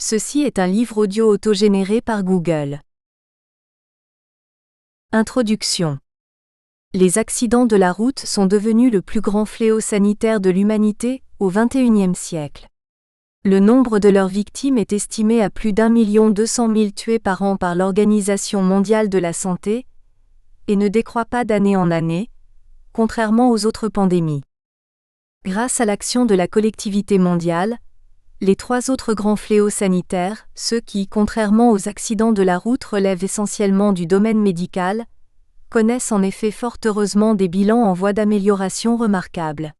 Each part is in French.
Ceci est un livre audio autogénéré par Google. Introduction. Les accidents de la route sont devenus le plus grand fléau sanitaire de l'humanité au XXIe siècle. Le nombre de leurs victimes est estimé à plus d'1,2 million tués par an par l'Organisation mondiale de la santé et ne décroît pas d'année en année, contrairement aux autres pandémies. Grâce à l'action de la collectivité mondiale, les trois autres grands fléaux sanitaires, ceux qui, contrairement aux accidents de la route, relèvent essentiellement du domaine médical, connaissent en effet fort heureusement des bilans en voie d'amélioration remarquables.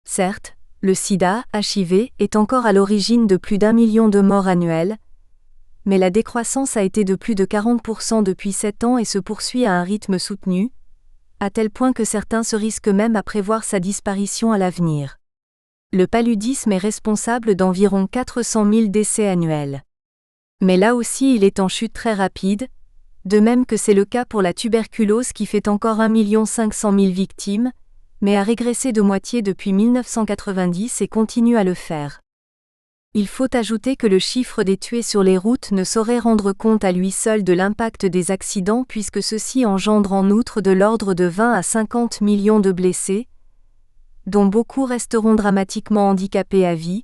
Certes, le sida, HIV, est encore à l'origine de plus d'1 million de morts annuelles, mais la décroissance a été de plus de 40% depuis 7 ans et se poursuit à un rythme soutenu, à tel point que certains se risquent même à prévoir sa disparition à l'avenir. Le paludisme est responsable d'environ 400 000 décès annuels. Mais là aussi il est en chute très rapide, de même que c'est le cas pour la tuberculose qui fait encore 1,5 million victimes, mais a régressé de moitié depuis 1990 et continue à le faire. Il faut ajouter que le chiffre des tués sur les routes ne saurait rendre compte à lui seul de l'impact des accidents puisque ceux-ci engendrent en outre de l'ordre de 20 à 50 millions de blessés, dont beaucoup resteront dramatiquement handicapés à vie,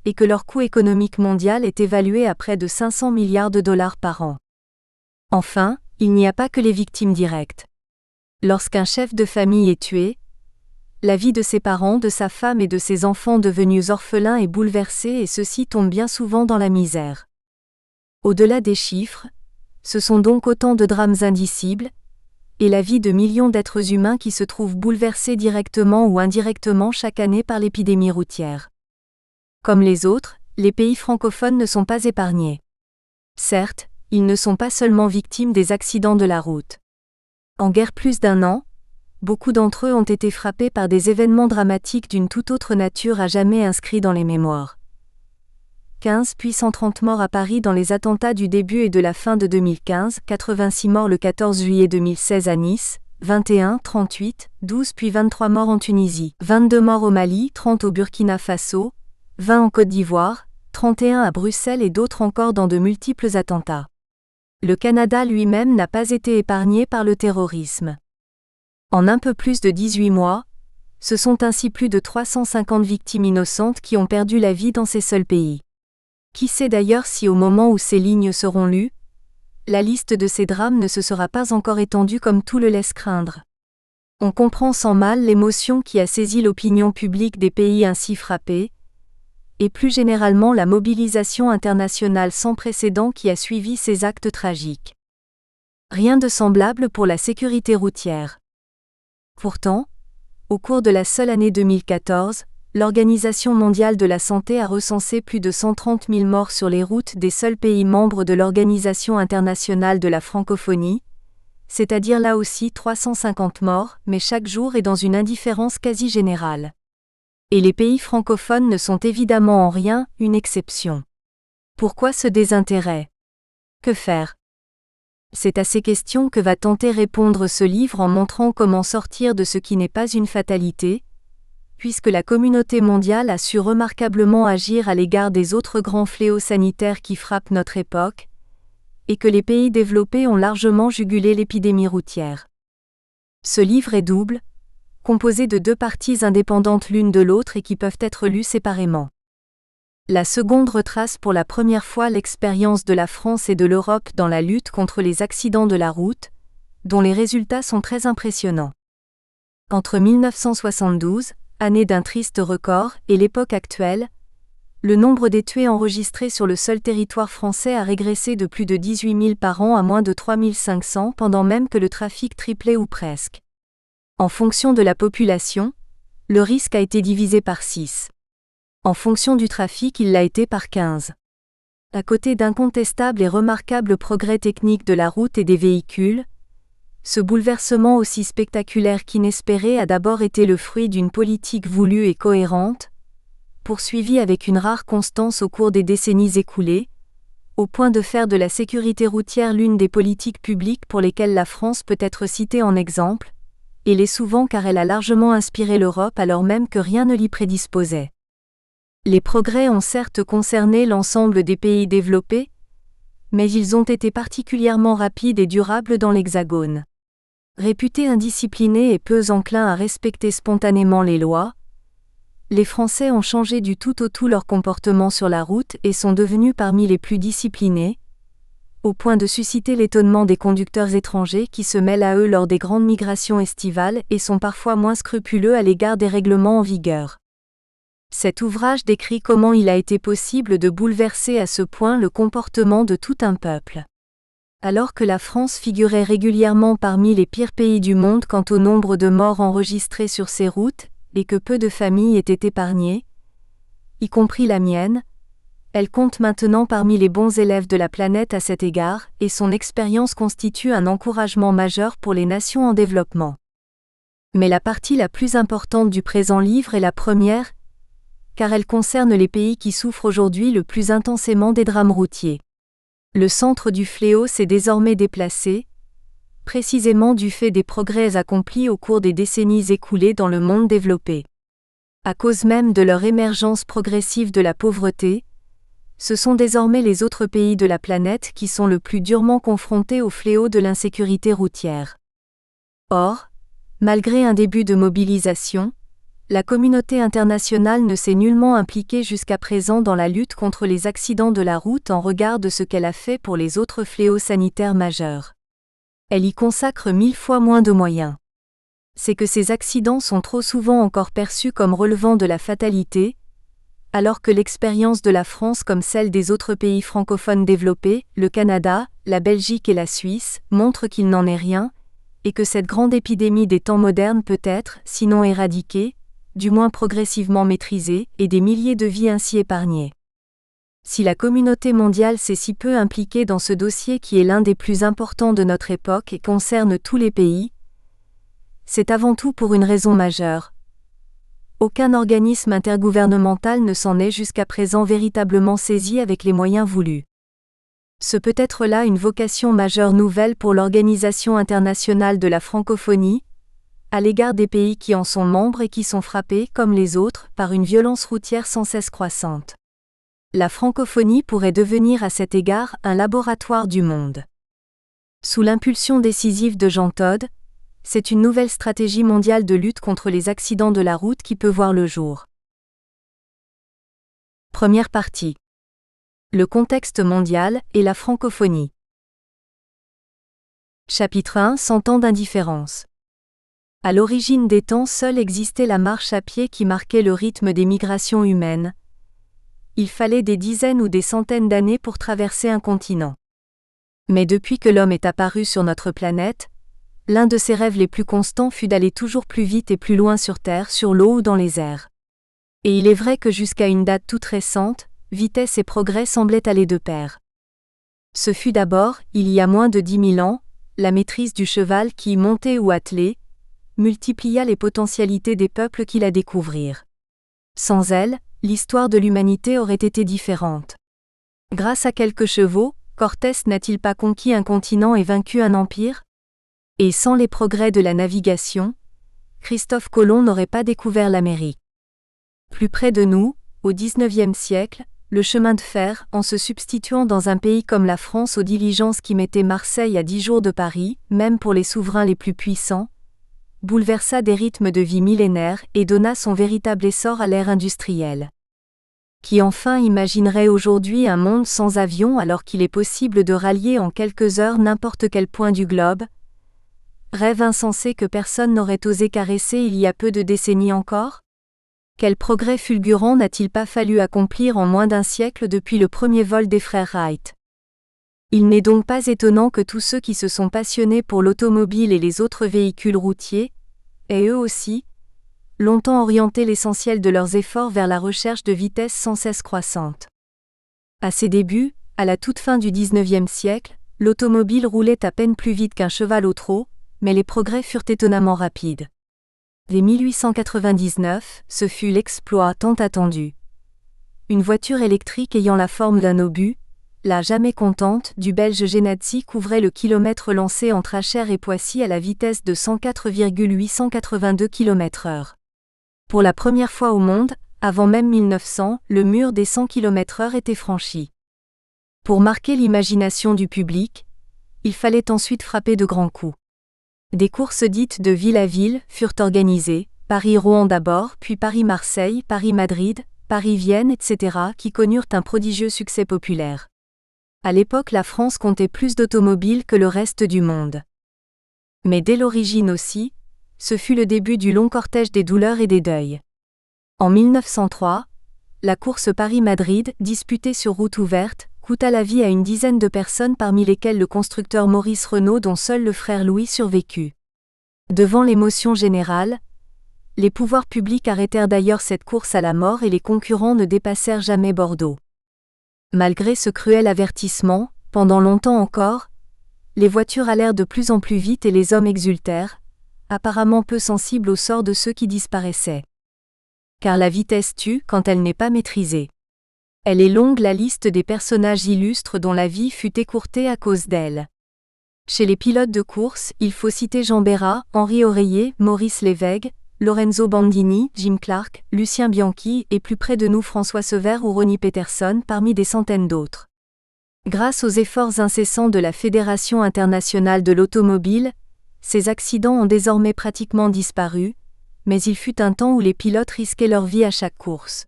et que leur coût économique mondial est évalué à près de 500 milliards de dollars par an. Enfin, il n'y a pas que les victimes directes. Lorsqu'un chef de famille est tué, la vie de ses parents, de sa femme et de ses enfants devenus orphelins est bouleversée et ceux-ci tombent bien souvent dans la misère. Au-delà des chiffres, ce sont donc autant de drames indicibles, et la vie de millions d'êtres humains qui se trouvent bouleversés directement ou indirectement chaque année par l'épidémie routière. Comme les autres, les pays francophones ne sont pas épargnés. Certes, ils ne sont pas seulement victimes des accidents de la route. En guère plus d'1 an, beaucoup d'entre eux ont été frappés par des événements dramatiques d'une toute autre nature à jamais inscrits dans les mémoires. 15 puis 130 morts à Paris dans les attentats du début et de la fin de 2015, 86 morts le 14 juillet 2016 à Nice, 21, 38, 12 puis 23 morts en Tunisie, 22 morts au Mali, 30 au Burkina Faso, 20 en Côte d'Ivoire, 31 à Bruxelles et d'autres encore dans de multiples attentats. Le Canada lui-même n'a pas été épargné par le terrorisme. En un peu plus de 18 mois, ce sont ainsi plus de 350 victimes innocentes qui ont perdu la vie dans ces seuls pays. Qui sait d'ailleurs si au moment où ces lignes seront lues, la liste de ces drames ne se sera pas encore étendue comme tout le laisse craindre. On comprend sans mal l'émotion qui a saisi l'opinion publique des pays ainsi frappés, et plus généralement la mobilisation internationale sans précédent qui a suivi ces actes tragiques. Rien de semblable pour la sécurité routière. Pourtant, au cours de la seule année 2014, l'Organisation mondiale de la santé a recensé plus de 130 000 morts sur les routes des seuls pays membres de l'Organisation internationale de la francophonie, c'est-à-dire là aussi 350 morts, mais chaque jour et dans une indifférence quasi générale. Et les pays francophones ne sont évidemment en rien une exception. Pourquoi ce désintérêt ? Que faire ? C'est à ces questions que va tenter répondre ce livre en montrant comment sortir de ce qui n'est pas une fatalité, puisque la communauté mondiale a su remarquablement agir à l'égard des autres grands fléaux sanitaires qui frappent notre époque, et que les pays développés ont largement jugulé l'épidémie routière. Ce livre est double, composé de 2 parties indépendantes l'une de l'autre et qui peuvent être lues séparément. La seconde retrace pour la première fois l'expérience de la France et de l'Europe dans la lutte contre les accidents de la route, dont les résultats sont très impressionnants. Entre 1972, année d'un triste record, et l'époque actuelle, le nombre des tués enregistrés sur le seul territoire français a régressé de plus de 18 000 par an à moins de 3 500 pendant même que le trafic triplait ou presque. En fonction de la population, le risque a été divisé par 6. En fonction du trafic, il l'a été par 15. À côté d'incontestables et remarquables progrès techniques de la route et des véhicules, ce bouleversement aussi spectaculaire qu'inespéré a d'abord été le fruit d'une politique voulue et cohérente, poursuivie avec une rare constance au cours des décennies écoulées, au point de faire de la sécurité routière l'une des politiques publiques pour lesquelles la France peut être citée en exemple, et l'est souvent car elle a largement inspiré l'Europe alors même que rien ne l'y prédisposait. Les progrès ont certes concerné l'ensemble des pays développés, mais ils ont été particulièrement rapides et durables dans l'Hexagone. Réputés indisciplinés et peu enclins à respecter spontanément les lois, les Français ont changé du tout au tout leur comportement sur la route et sont devenus parmi les plus disciplinés, au point de susciter l'étonnement des conducteurs étrangers qui se mêlent à eux lors des grandes migrations estivales et sont parfois moins scrupuleux à l'égard des règlements en vigueur. Cet ouvrage décrit comment il a été possible de bouleverser à ce point le comportement de tout un peuple. Alors que la France figurait régulièrement parmi les pires pays du monde quant au nombre de morts enregistrés sur ses routes, et que peu de familles étaient épargnées, y compris la mienne, elle compte maintenant parmi les bons élèves de la planète à cet égard, et son expérience constitue un encouragement majeur pour les nations en développement. Mais la partie la plus importante du présent livre est la première, car elle concerne les pays qui souffrent aujourd'hui le plus intensément des drames routiers. Le centre du fléau s'est désormais déplacé, précisément du fait des progrès accomplis au cours des décennies écoulées dans le monde développé. À cause même de leur émergence progressive de la pauvreté, ce sont désormais les autres pays de la planète qui sont le plus durement confrontés au fléau de l'insécurité routière. Or, malgré un début de mobilisation, la communauté internationale ne s'est nullement impliquée jusqu'à présent dans la lutte contre les accidents de la route en regard de ce qu'elle a fait pour les autres fléaux sanitaires majeurs. Elle y consacre 1000 fois moins de moyens. C'est que ces accidents sont trop souvent encore perçus comme relevant de la fatalité, alors que l'expérience de la France comme celle des autres pays francophones développés, le Canada, la Belgique et la Suisse, montre qu'il n'en est rien, et que cette grande épidémie des temps modernes peut être, sinon éradiquée, du moins progressivement maîtrisée, et des milliers de vies ainsi épargnées. Si la communauté mondiale s'est si peu impliquée dans ce dossier qui est l'un des plus importants de notre époque et concerne tous les pays, c'est avant tout pour une raison majeure. Aucun organisme intergouvernemental ne s'en est jusqu'à présent véritablement saisi avec les moyens voulus. Ce peut être là une vocation majeure nouvelle pour l'Organisation internationale de la francophonie, à l'égard des pays qui en sont membres et qui sont frappés, comme les autres, par une violence routière sans cesse croissante. La francophonie pourrait devenir à cet égard un laboratoire du monde. Sous l'impulsion décisive de Jean Todt, c'est une nouvelle stratégie mondiale de lutte contre les accidents de la route qui peut voir le jour. Première partie. Le contexte mondial et la francophonie. Chapitre 1 : 100 ans d'indifférence. À l'origine des temps, seule existait la marche à pied qui marquait le rythme des migrations humaines. Il fallait des dizaines ou des centaines d'années pour traverser un continent. Mais depuis que l'homme est apparu sur notre planète, l'un de ses rêves les plus constants fut d'aller toujours plus vite et plus loin sur Terre, sur l'eau ou dans les airs. Et il est vrai que jusqu'à une date toute récente, vitesse et progrès semblaient aller de pair. Ce fut d'abord, il y a moins de 10 000 ans, la maîtrise du cheval qui, monté ou attelé, multiplia les potentialités des peuples qui la découvrirent. Sans elle, l'histoire de l'humanité aurait été différente. Grâce à quelques chevaux, Cortés n'a-t-il pas conquis un continent et vaincu un empire ? Et sans les progrès de la navigation, Christophe Colomb n'aurait pas découvert l'Amérique. Plus près de nous, au XIXe siècle, le chemin de fer, en se substituant dans un pays comme la France aux diligences qui mettaient Marseille à 10 jours de Paris, même pour les souverains les plus puissants, bouleversa des rythmes de vie millénaires et donna son véritable essor à l'ère industrielle. Qui enfin imaginerait aujourd'hui un monde sans avions alors qu'il est possible de rallier en quelques heures n'importe quel point du globe ? Rêve insensé que personne n'aurait osé caresser il y a peu de décennies encore ? Quel progrès fulgurant n'a-t-il pas fallu accomplir en moins d'un siècle depuis le premier vol des frères Wright ? Il n'est donc pas étonnant que tous ceux qui se sont passionnés pour l'automobile et les autres véhicules routiers, aient eux aussi, longtemps orienté l'essentiel de leurs efforts vers la recherche de vitesse sans cesse croissante. À ses débuts, à la toute fin du XIXe siècle, l'automobile roulait à peine plus vite qu'un cheval au trot, mais les progrès furent étonnamment rapides. Dès 1899, ce fut l'exploit tant attendu. Une voiture électrique ayant la forme d'un obus, la jamais contente du Belge Genadzi couvrait le kilomètre lancé entre Achères et Poissy à la vitesse de 104,882 km/h. Pour la première fois au monde, Avant même 1900, le mur des 100 km/h était franchi. Pour marquer l'imagination du public, il fallait ensuite frapper de grands coups. Des courses dites de ville à ville furent organisées, Paris-Rouen d'abord, puis Paris-Marseille, Paris-Madrid, Paris-Vienne, etc., qui connurent un prodigieux succès populaire. À l'époque, la France comptait plus d'automobiles que le reste du monde. Mais dès l'origine aussi, ce fut le début du long cortège des douleurs et des deuils. En 1903, la course Paris-Madrid, disputée sur route ouverte, coûta la vie à une dizaine de personnes parmi lesquelles le constructeur Maurice Renault dont seul le frère Louis survécut. Devant l'émotion générale, les pouvoirs publics arrêtèrent d'ailleurs cette course à la mort et les concurrents ne dépassèrent jamais Bordeaux. Malgré ce cruel avertissement, pendant longtemps encore, les voitures allèrent de plus en plus vite et les hommes exultèrent, apparemment peu sensibles au sort de ceux qui disparaissaient. Car la vitesse tue quand elle n'est pas maîtrisée. Elle est longue la liste des personnages illustres dont la vie fut écourtée à cause d'elle. Chez les pilotes de course, il faut citer Jean Bérat, Henri Oreiller, Maurice Lévesque, Lorenzo Bandini, Jim Clark, Lucien Bianchi et plus près de nous François Sever ou Ronnie Peterson parmi des centaines d'autres. Grâce aux efforts incessants de la Fédération internationale de l'automobile, ces accidents ont désormais pratiquement disparu, mais il fut un temps où les pilotes risquaient leur vie à chaque course.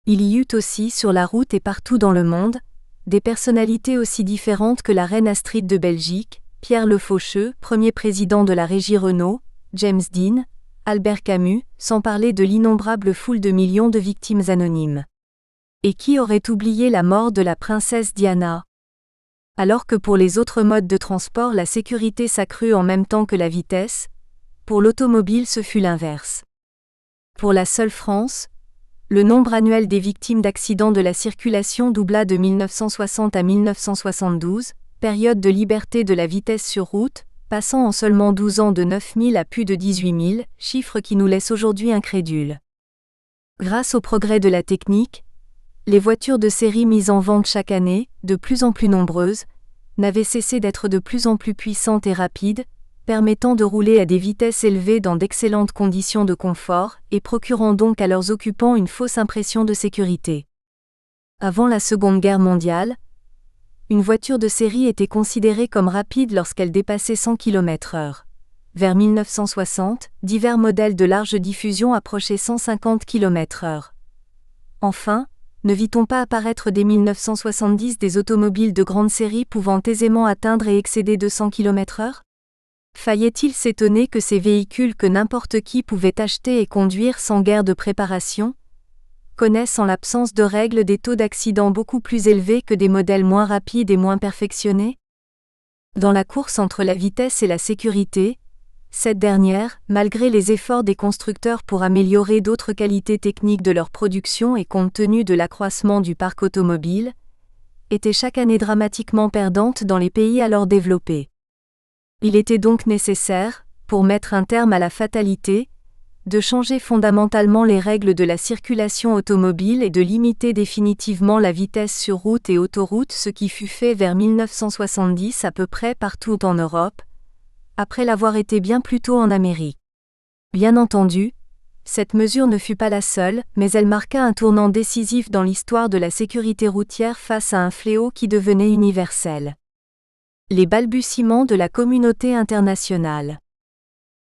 Il y eut aussi sur la route et partout dans le monde, des personnalités aussi différentes que la reine Astrid de Belgique, Pierre Le Faucheux, premier président de la régie Renault, James Dean, Albert Camus, sans parler de l'innombrable foule de millions de victimes anonymes. Et qui aurait oublié la mort de la princesse Diana ? Alors que pour les autres modes de transport la sécurité s'accrut en même temps que la vitesse, pour l'automobile ce fut l'inverse. Pour la seule France, le nombre annuel des victimes d'accidents de la circulation doubla de 1960 à 1972, période de liberté de la vitesse sur route, passant en seulement 12 ans de 9 000 à plus de 18 000, chiffre qui nous laisse aujourd'hui incrédules. Grâce au progrès de la technique, les voitures de série mises en vente chaque année, de plus en plus nombreuses, n'avaient cessé d'être de plus en plus puissantes et rapides, permettant de rouler à des vitesses élevées dans d'excellentes conditions de confort et procurant donc à leurs occupants une fausse impression de sécurité. Avant la Seconde Guerre mondiale, une voiture de série était considérée comme rapide lorsqu'elle dépassait 100 km/h. Vers 1960, divers modèles de large diffusion approchaient 150 km/h. Enfin, ne vit-on pas apparaître dès 1970 des automobiles de grande série pouvant aisément atteindre et excéder 200 km/h ? Fallait-il s'étonner que ces véhicules que n'importe qui pouvait acheter et conduire sans guère de préparation connaissent en l'absence de règles des taux d'accident beaucoup plus élevés que des modèles moins rapides et moins perfectionnés ? Dans la course entre la vitesse et la sécurité, cette dernière, malgré les efforts des constructeurs pour améliorer d'autres qualités techniques de leur production et compte tenu de l'accroissement du parc automobile, était chaque année dramatiquement perdante dans les pays alors développés. Il était donc nécessaire, pour mettre un terme à la fatalité, de changer fondamentalement les règles de la circulation automobile et de limiter définitivement la vitesse sur route et autoroute, ce qui fut fait vers 1970 à peu près partout en Europe, après l'avoir été bien plus tôt en Amérique. Bien entendu, cette mesure ne fut pas la seule, mais elle marqua un tournant décisif dans l'histoire de la sécurité routière face à un fléau qui devenait universel. Les balbutiements de la communauté internationale.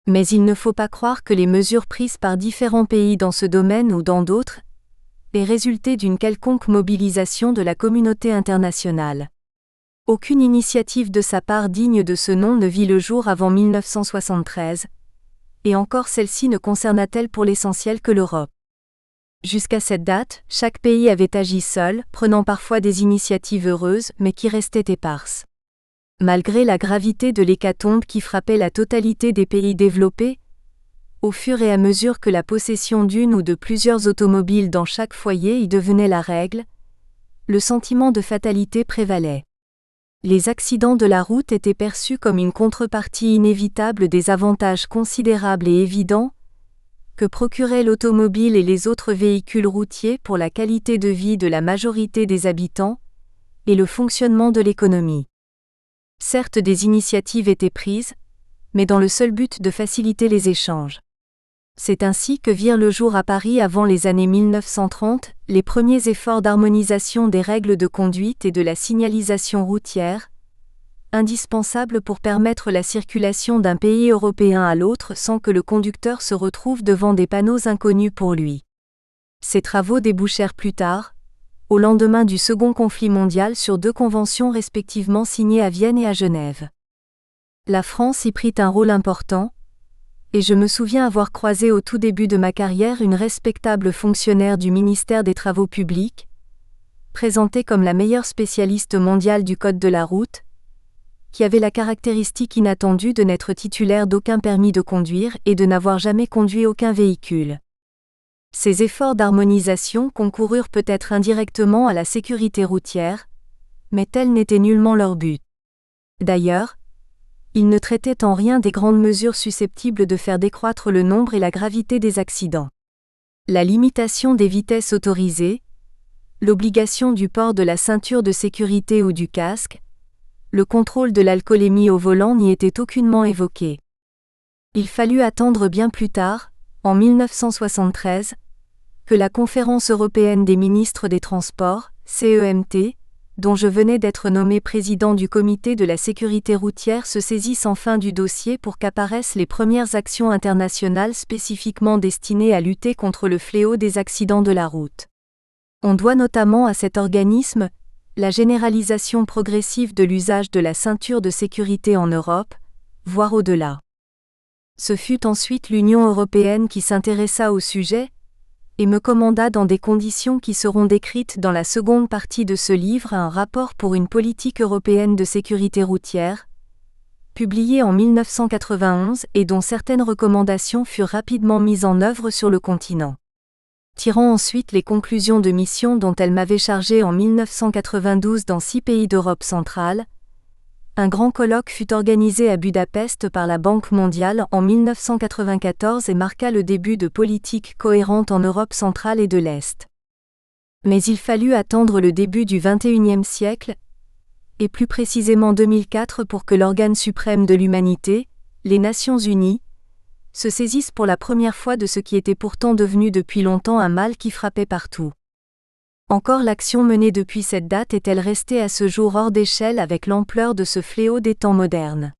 Mais il ne faut pas croire que les mesures prises par différents pays dans ce domaine ou dans d'autres aient résulté d'une quelconque mobilisation de la communauté internationale. Aucune initiative de sa part digne de ce nom ne vit le jour avant 1973, et encore celle-ci ne concerna-t-elle pour l'essentiel que l'Europe. Jusqu'à cette date, chaque pays avait agi seul, prenant parfois des initiatives heureuses mais qui restaient éparses. Malgré la gravité de l'hécatombe qui frappait la totalité des pays développés, au fur et à mesure que la possession d'une ou de plusieurs automobiles dans chaque foyer y devenait la règle, le sentiment de fatalité prévalait. Les accidents de la route étaient perçus comme une contrepartie inévitable des avantages considérables et évidents que procuraient l'automobile et les autres véhicules routiers pour la qualité de vie de la majorité des habitants et le fonctionnement de l'économie. Certes, des initiatives étaient prises, mais dans le seul but de faciliter les échanges. C'est ainsi que virent le jour à Paris avant les années 1930, les premiers efforts d'harmonisation des règles de conduite et de la signalisation routière, indispensables pour permettre la circulation d'un pays européen à l'autre sans que le conducteur se retrouve devant des panneaux inconnus pour lui. Ces travaux débouchèrent plus tard, au lendemain du Second conflit mondial, sur 2 conventions respectivement signées à Vienne et à Genève. La France y prit un rôle important, et je me souviens avoir croisé au tout début de ma carrière une respectable fonctionnaire du ministère des Travaux publics, présentée comme la meilleure spécialiste mondiale du code de la route, qui avait la caractéristique inattendue de n'être titulaire d'aucun permis de conduire et de n'avoir jamais conduit aucun véhicule. Ces efforts d'harmonisation concoururent peut-être indirectement à la sécurité routière, mais tel n'était nullement leur but. D'ailleurs, ils ne traitaient en rien des grandes mesures susceptibles de faire décroître le nombre et la gravité des accidents. La limitation des vitesses autorisées, l'obligation du port de la ceinture de sécurité ou du casque, le contrôle de l'alcoolémie au volant n'y était aucunement évoqué. Il fallut attendre bien plus tard, en 1973, que la Conférence européenne des ministres des Transports, CEMT, dont je venais d'être nommé président du comité de la sécurité routière, se saisisse enfin du dossier pour qu'apparaissent les premières actions internationales spécifiquement destinées à lutter contre le fléau des accidents de la route. On doit notamment à cet organisme la généralisation progressive de l'usage de la ceinture de sécurité en Europe, voire au-delà. Ce fut ensuite l'Union européenne qui s'intéressa au sujet, et me commanda dans des conditions qui seront décrites dans la seconde partie de ce livre un rapport pour une politique européenne de sécurité routière, publié en 1991 et dont certaines recommandations furent rapidement mises en œuvre sur le continent. Tirant ensuite les conclusions de mission dont elle m'avait chargé en 1992 dans 6 pays d'Europe centrale, un grand colloque fut organisé à Budapest par la Banque mondiale en 1994 et marqua le début de politiques cohérentes en Europe centrale et de l'Est. Mais il fallut attendre le début du XXIe siècle, et plus précisément 2004 pour que l'organe suprême de l'humanité, les Nations Unies, se saisissent pour la première fois de ce qui était pourtant devenu depuis longtemps un mal qui frappait partout. Encore l'action menée depuis cette date est-elle restée à ce jour hors d'échelle avec l'ampleur de ce fléau des temps modernes.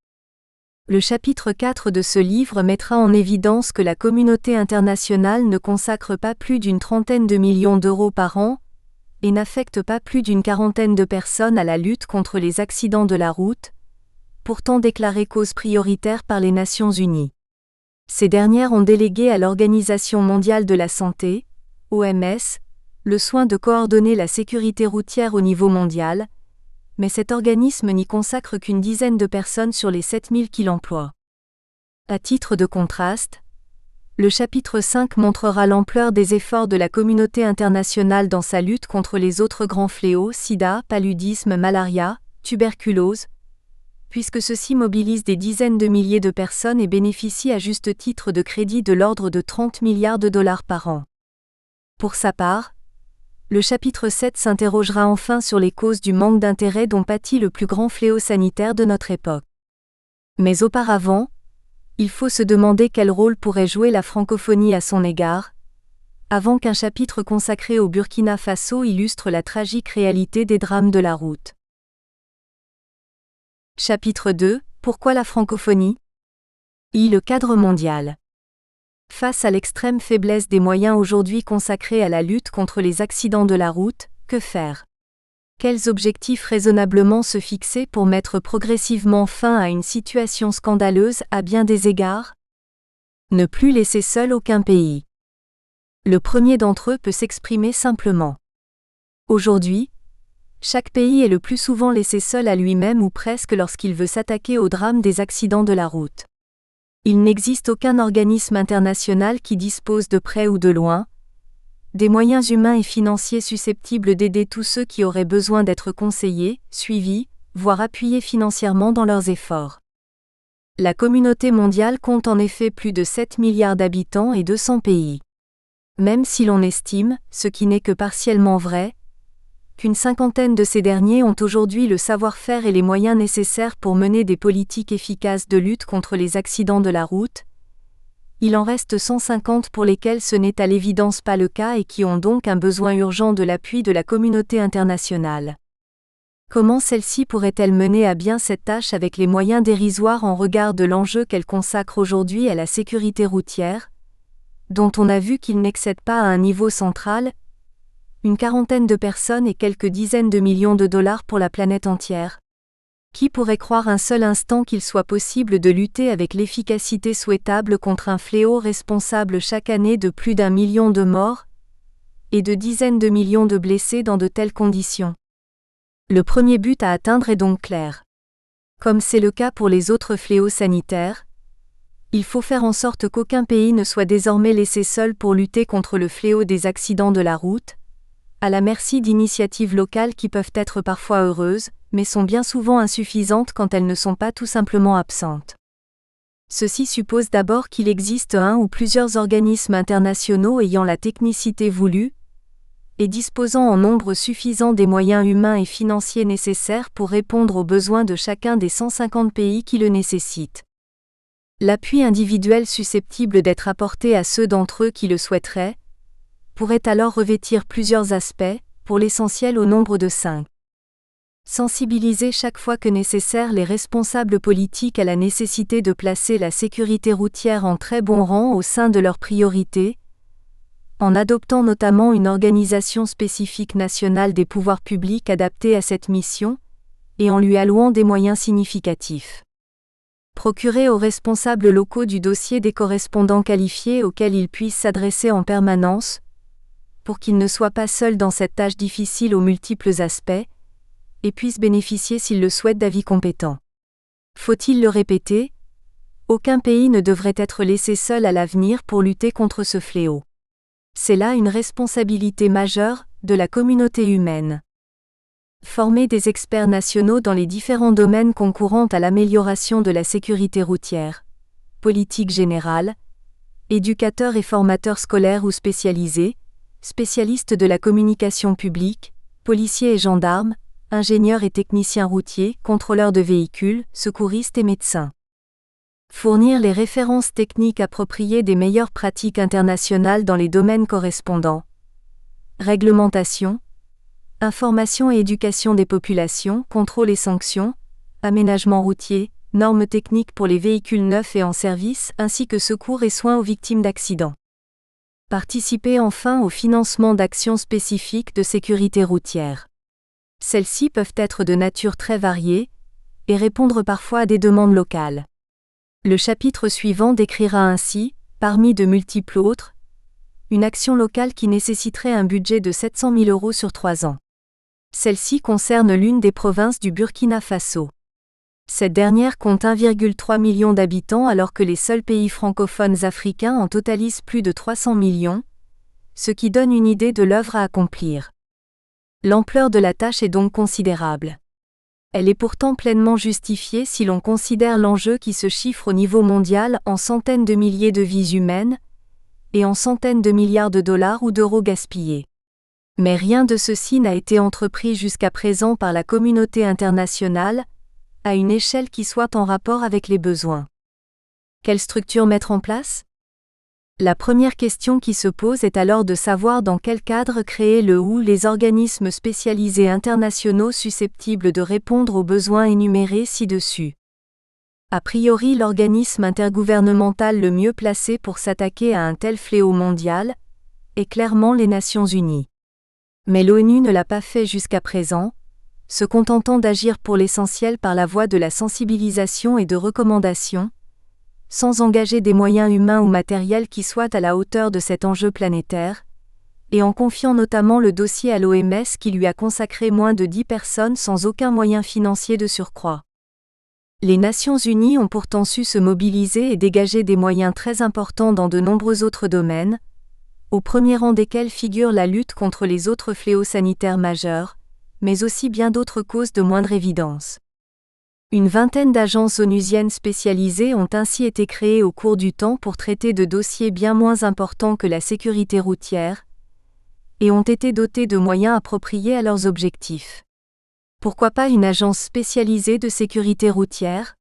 Le chapitre 4 de ce livre mettra en évidence que la communauté internationale ne consacre pas plus d'une 30aine de millions d'euros par an, et n'affecte pas plus d'une 40aine de personnes à la lutte contre les accidents de la route, pourtant déclarée cause prioritaire par les Nations Unies. Ces dernières ont délégué à l'Organisation mondiale de la santé, OMS, le soin de coordonner la sécurité routière au niveau mondial, mais cet organisme n'y consacre qu'une dizaine de personnes sur les 7000 qu'il emploie. À titre de contraste, le chapitre 5 montrera l'ampleur des efforts de la communauté internationale dans sa lutte contre les autres grands fléaux, sida, paludisme, malaria, tuberculose, puisque ceux-ci mobilisent des dizaines de milliers de personnes et bénéficient à juste titre de crédits de l'ordre de 30 milliards de dollars par an. Pour sa part, le chapitre 7 s'interrogera enfin sur les causes du manque d'intérêt dont pâtit le plus grand fléau sanitaire de notre époque. Mais auparavant, il faut se demander quel rôle pourrait jouer la francophonie à son égard, avant qu'un chapitre consacré au Burkina Faso illustre la tragique réalité des drames de la route. Chapitre 2 – Pourquoi la francophonie ? Le cadre mondial. Face à l'extrême faiblesse des moyens aujourd'hui consacrés à la lutte contre les accidents de la route, que faire ? Quels objectifs raisonnablement se fixer pour mettre progressivement fin à une situation scandaleuse à bien des égards ? Ne plus laisser seul aucun pays. Le premier d'entre eux peut s'exprimer simplement. Aujourd'hui, chaque pays est le plus souvent laissé seul à lui-même ou presque lorsqu'il veut s'attaquer au drame des accidents de la route. Il n'existe aucun organisme international qui dispose de près ou de loin des moyens humains et financiers susceptibles d'aider tous ceux qui auraient besoin d'être conseillés, suivis, voire appuyés financièrement dans leurs efforts. La communauté mondiale compte en effet plus de 7 milliards d'habitants et 200 pays. Même si l'on estime, ce qui n'est que partiellement vrai, qu'une 50aine de ces derniers ont aujourd'hui le savoir-faire et les moyens nécessaires pour mener des politiques efficaces de lutte contre les accidents de la route, Il en reste 150 pour lesquels ce n'est à l'évidence pas le cas et qui ont donc un besoin urgent de l'appui de la communauté internationale. Comment celle-ci pourrait-elle mener à bien cette tâche avec les moyens dérisoires en regard de l'enjeu qu'elle consacre aujourd'hui à la sécurité routière, dont on a vu qu'il n'excède pas à un niveau central, une quarantaine de personnes et quelques dizaines de millions de dollars pour la planète entière? Qui pourrait croire un seul instant qu'il soit possible de lutter avec l'efficacité souhaitable contre un fléau responsable chaque année de plus d'1 million de morts et de dizaines de millions de blessés dans de telles conditions? Le premier but à atteindre est donc clair. Comme c'est le cas pour les autres fléaux sanitaires, il faut faire en sorte qu'aucun pays ne soit désormais laissé seul pour lutter contre le fléau des accidents de la route, à la merci d'initiatives locales qui peuvent être parfois heureuses, mais sont bien souvent insuffisantes quand elles ne sont pas tout simplement absentes. Ceci suppose d'abord qu'il existe un ou plusieurs organismes internationaux ayant la technicité voulue et disposant en nombre suffisant des moyens humains et financiers nécessaires pour répondre aux besoins de chacun des 150 pays qui le nécessitent. L'appui individuel susceptible d'être apporté à ceux d'entre eux qui le souhaiteraient pourrait alors revêtir plusieurs aspects, pour l'essentiel au nombre de 5. Sensibiliser chaque fois que nécessaire les responsables politiques à la nécessité de placer la sécurité routière en très bon rang au sein de leurs priorités, en adoptant notamment une organisation spécifique nationale des pouvoirs publics adaptée à cette mission, et en lui allouant des moyens significatifs. Procurer aux responsables locaux du dossier des correspondants qualifiés auxquels ils puissent s'adresser en permanence, pour qu'ils ne soient pas seuls dans cette tâche difficile aux multiples aspects, et puissent bénéficier s'ils le souhaitent d'avis compétents. Faut-il le répéter? Aucun pays ne devrait être laissé seul à l'avenir pour lutter contre ce fléau. C'est là une responsabilité majeure de la communauté humaine. Former des experts nationaux dans les différents domaines concourant à l'amélioration de la sécurité routière, politique générale, éducateurs et formateurs scolaires ou spécialisés, spécialistes de la communication publique, policiers et gendarmes, ingénieurs et techniciens routiers, contrôleurs de véhicules, secouristes et médecins. Fournir les références techniques appropriées des meilleures pratiques internationales dans les domaines correspondants. Réglementation, information et éducation des populations, contrôle et sanctions, aménagement routier, normes techniques pour les véhicules neufs et en service, ainsi que secours et soins aux victimes d'accidents. Participer enfin au financement d'actions spécifiques de sécurité routière. Celles-ci peuvent être de nature très variée et répondre parfois à des demandes locales. Le chapitre suivant décrira ainsi, parmi de multiples autres, une action locale qui nécessiterait un budget de 700 000 € sur 3 ans. Celle-ci concerne l'une des provinces du Burkina Faso. Cette dernière compte 1,3 million d'habitants alors que les seuls pays francophones africains en totalisent plus de 300 millions, ce qui donne une idée de l'œuvre à accomplir. L'ampleur de la tâche est donc considérable. Elle est pourtant pleinement justifiée si l'on considère l'enjeu qui se chiffre au niveau mondial en centaines de milliers de vies humaines et en centaines de milliards de dollars ou d'euros gaspillés. Mais rien de ceci n'a été entrepris jusqu'à présent par la communauté internationale, à une échelle qui soit en rapport avec les besoins. Quelle structure mettre en place? La première question qui se pose est alors de savoir dans quel cadre créer le ou les organismes spécialisés internationaux susceptibles de répondre aux besoins énumérés ci-dessus. A priori, l'organisme intergouvernemental le mieux placé pour s'attaquer à un tel fléau mondial est clairement les Nations Unies. Mais l'ONU ne l'a pas fait jusqu'à présent, se contentant d'agir pour l'essentiel par la voie de la sensibilisation et de recommandations, sans engager des moyens humains ou matériels qui soient à la hauteur de cet enjeu planétaire, et en confiant notamment le dossier à l'OMS qui lui a consacré moins de 10 personnes sans aucun moyen financier de surcroît. Les Nations Unies ont pourtant su se mobiliser et dégager des moyens très importants dans de nombreux autres domaines, au premier rang desquels figure la lutte contre les autres fléaux sanitaires majeurs, mais aussi bien d'autres causes de moindre évidence. Une vingtaine d'agences onusiennes spécialisées ont ainsi été créées au cours du temps pour traiter de dossiers bien moins importants que la sécurité routière, et ont été dotées de moyens appropriés à leurs objectifs. Pourquoi pas une agence spécialisée de sécurité routière?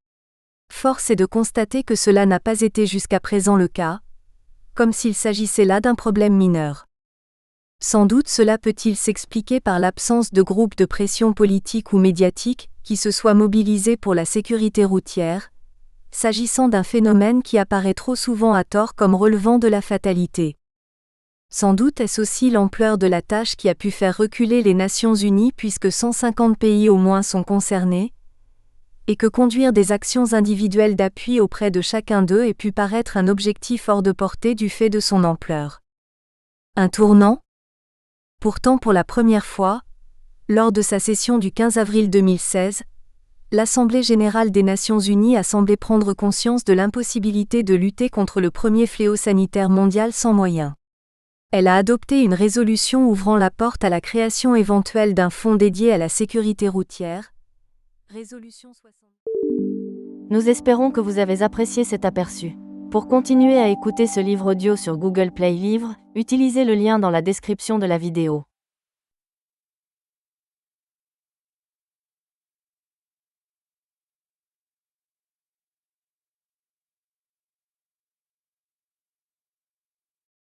Force est de constater que cela n'a pas été jusqu'à présent le cas, comme s'il s'agissait là d'un problème mineur. Sans doute cela peut-il s'expliquer par l'absence de groupes de pression politique ou médiatique qui se soient mobilisés pour la sécurité routière, s'agissant d'un phénomène qui apparaît trop souvent à tort comme relevant de la fatalité. Sans doute est-ce aussi l'ampleur de la tâche qui a pu faire reculer les Nations Unies puisque 150 pays au moins sont concernés, et que conduire des actions individuelles d'appui auprès de chacun d'eux ait pu paraître un objectif hors de portée du fait de son ampleur. Un tournant ? Pourtant pour la première fois, lors de sa session du 15 avril 2016, l'Assemblée générale des Nations unies a semblé prendre conscience de l'impossibilité de lutter contre le premier fléau sanitaire mondial sans moyens. Elle a adopté une résolution ouvrant la porte à la création éventuelle d'un fonds dédié à la sécurité routière. Résolution 60. Nous espérons que vous avez apprécié cet aperçu. Pour continuer à écouter ce livre audio sur Google Play Livres, utilisez le lien dans la description de la vidéo.